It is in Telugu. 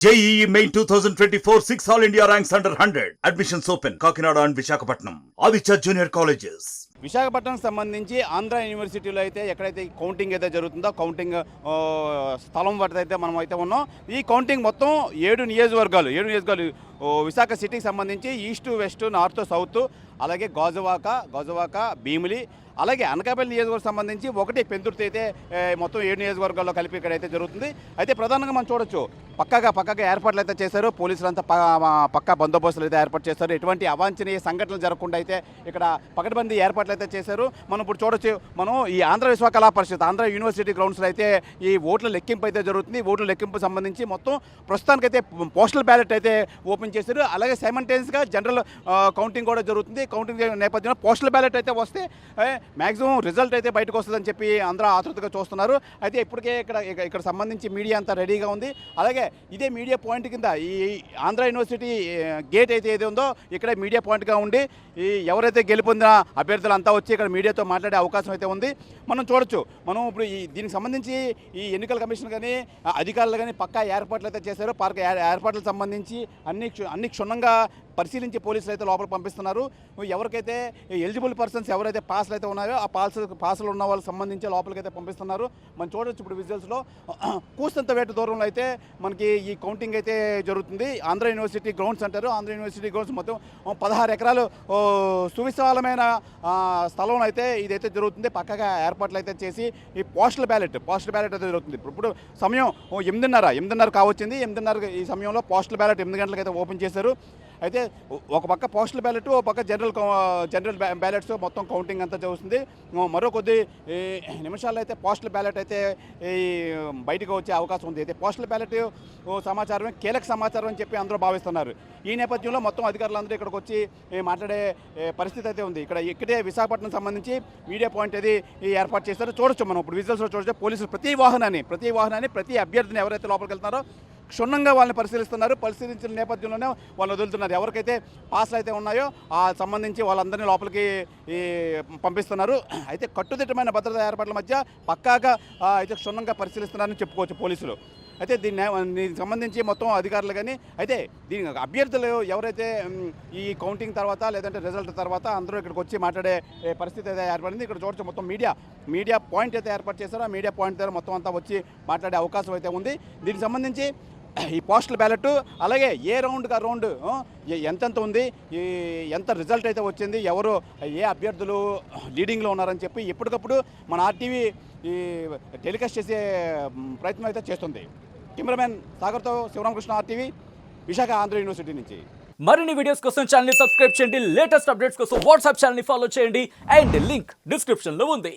JEE Main 2024 6 All India ranks under 100. Admissions open. Kakinada and Visakhapatnam. Aditya Junior Colleges. Visakhapatnam సంబంధించి ఆంధ్ర యూనివర్సిటీలో అయితే ఎక్కడైతే కౌంటింగ్ అయితే జరుగుతుందో కౌంటింగ్ స్థలం వద్ద అయితే మనం అయితే ఉన్నాం. ఈ కౌంటింగ్ మొత్తం 7 నియోజకవర్గాలు విశాఖ సిటీకి సంబంధించి ఈస్ట్ వెస్ట్ నార్త్ సౌత్ అలాగే గాజువాక భీమిలి అలాగే అనకాపల్లి నియోజకవర్గం సంబంధించి ఒకటి పెందుర్తి అయితే మొత్తం 7 నియోజకవర్గాల్లో కలిపి ఇక్కడ అయితే జరుగుతుంది. అయితే ప్రధానంగా మనం చూడొచ్చు పక్కగా ఏర్పాట్లు అయితే చేశారు. పోలీసులంతా పక్కా బందోబస్తులు అయితే ఏర్పాటు చేశారు. ఎటువంటి అవాంఛనీయ సంఘటనలు జరగకుండా అయితే ఇక్కడ పకడ్బందీ ఏర్పాట్లు అయితే చేశారు. మనం ఇప్పుడు చూడొచ్చు, మనం ఈ ఆంధ్ర విశ్వకళా పరిషత్ ఆంధ్ర యూనివర్సిటీ గ్రౌండ్స్లో అయితే ఈ ఓట్ల లెక్కింపు అయితే జరుగుతుంది. ఓట్ల లెక్కింపు సంబంధించి మొత్తం ప్రస్తుతానికైతే పోస్టల్ బ్యాలెట్ అయితే ఓపెన్ చేశారు. అలాగే సైమల్టేనియస్గా జనరల్ కౌంటింగ్ కూడా జరుగుతుంది. కౌంటింగ్ నేపథ్యంలో పోస్టల్ బ్యాలెట్ అయితే వస్తే మ్యాక్సిమం రిజల్ట్ అయితే బయటకు వస్తుందని చెప్పి అందరూ ఆతృతగా చూస్తున్నారు. అయితే ఇప్పటికే ఇక్కడ సంబంధించి మీడియా అంతా రెడీగా ఉంది. అలాగే ఇదే మీడియా పాయింట్ కింద ఈ ఆంధ్ర యూనివర్సిటీ గేట్ అయితే ఏది ఉందో ఇక్కడ మీడియా పాయింట్గా ఉండి ఈ ఎవరైతే గెలుపొందిన అభ్యర్థులు అంతా వచ్చి ఇక్కడ మీడియాతో మాట్లాడే అవకాశం అయితే ఉంది. మనం చూడొచ్చు, మనం ఇప్పుడు దీనికి సంబంధించి ఈ ఎన్నికల కమిషన్ కానీ అధికారులు కానీ పక్కా ఏర్పాట్లు అయితే చేశారు. ఏర్పాట్లకు సంబంధించి అన్ని క్షుణ్ణంగా పరిశీలించి పోలీసులు అయితే లోపలికి పంపిస్తున్నారు. ఎవరికైతే ఎలిజిబుల్ పర్సన్స్ ఎవరైతే పాస్లు అయితే ఉన్నాయో ఆ పాసులు ఉన్న వాళ్ళకి సంబంధించి లోపలికి అయితే పంపిస్తున్నారు. మనం చూడొచ్చు ఇప్పుడు విజువల్స్లో కూస్తంత వేట దూరంలో అయితే మనకి ఈ కౌంటింగ్ అయితే జరుగుతుంది. ఆంధ్ర యూనివర్సిటీ గ్రౌండ్స్ అంటారు. ఆంధ్ర యూనివర్సిటీ గ్రౌండ్స్ మొత్తం 16 ఎకరాలు సువిశాలమైన స్థలంలో అయితే ఇదైతే జరుగుతుంది. పక్కగా ఏర్పాట్లు అయితే చేసి ఈ పోస్టల్ బ్యాలెట్ అయితే జరుగుతుంది. ఇప్పుడు సమయం 8:30 కావచ్చింది. 8:30 ఈ సమయంలో పోస్టల్ బ్యాలెట్ 8 గంటలకు అయితే ఓపెన్ చేశారు. అయితే ఒక పక్క పోస్టల్ బ్యాలెట్, ఒక పక్క జనరల్ బ్యాలెట్స్ మొత్తం కౌంటింగ్ అంతా జరుగుతుంది. మరో కొద్ది నిమిషాల్లో అయితే పోస్టల్ బ్యాలెట్ అయితే బయటకు వచ్చే అవకాశం ఉంది. అయితే పోస్టల్ బ్యాలెట్ సమాచారమే కీలక సమాచారం అని చెప్పి అందరూ భావిస్తున్నారు. ఈ నేపథ్యంలో మొత్తం అధికారులందరూ ఇక్కడికి వచ్చి మాట్లాడే పరిస్థితి అయితే ఉంది. ఇక్కడే విశాఖపట్నం సంబంధించి మీడియా పాయింట్ అది ఏర్పాటు చేస్తారో చూడొచ్చు. మనం ఇప్పుడు విజువల్స్లో చూడొచ్చు, పోలీసులు ప్రతి వాహనాన్ని ప్రతి అభ్యర్థిని ఎవరైతే లోపలికి వెళ్తున్నారో క్షుణ్ణంగా వాళ్ళని పరిశీలిస్తున్నారు. పరిశీలించిన నేపథ్యంలోనే వాళ్ళు వదులుతున్నారు. ఎవరికైతే పాస్లు అయితే ఉన్నాయో ఆ సంబంధించి వాళ్ళందరినీ లోపలికి పంపిస్తున్నారు. అయితే కట్టుదిట్టమైన భద్రతా ఏర్పాట్ల మధ్య పక్కాగా అయితే క్షుణ్ణంగా పరిశీలిస్తున్నారని చెప్పుకోవచ్చు పోలీసులు. అయితే దీనికి సంబంధించి మొత్తం అధికారులు కానీ అయితే దీని అభ్యర్థులు ఎవరైతే ఈ కౌంటింగ్ తర్వాత లేదంటే రిజల్ట్ తర్వాత అందరూ ఇక్కడికి వచ్చి మాట్లాడే పరిస్థితి అయితే ఏర్పడింది. ఇక్కడ చూడొచ్చు మొత్తం మీడియా పాయింట్ అయితే ఏర్పాటు చేశారు. ఆ మీడియా పాయింట్ దగ్గర మొత్తం అంతా వచ్చి మాట్లాడే అవకాశం అయితే ఉంది. దీనికి సంబంధించి ఈ పోస్టల్ బ్యాలెట్ అలాగే ఏ రౌండ్ ఎంతెంత ఉంది, ఎంత రిజల్ట్ అయితే వచ్చింది, ఎవరు ఏ అభ్యర్థులు లీడింగ్లో ఉన్నారని చెప్పి ఎప్పటికప్పుడు మన ఆర్టీవీ ఈ టెలికాస్ట్ చేసే ప్రయత్నం అయితే చేస్తుంది. కెమెరామెన్ సాగర్తో శివరామకృష్ణ, ఆర్టీవీ, విశాఖ ఆంధ్ర యూనివర్సిటీ నుంచి. మరిన్ని వీడియోస్ కోసం ఛానల్ ని సబ్స్క్రైబ్ చేయండి. లేటెస్ట్ అప్డేట్స్ కోసం వాట్సాప్ ఛానల్ ని ఫాలో చేయండి. అండ్ లింక్ డిస్క్రిప్షన్ లో ఉంది.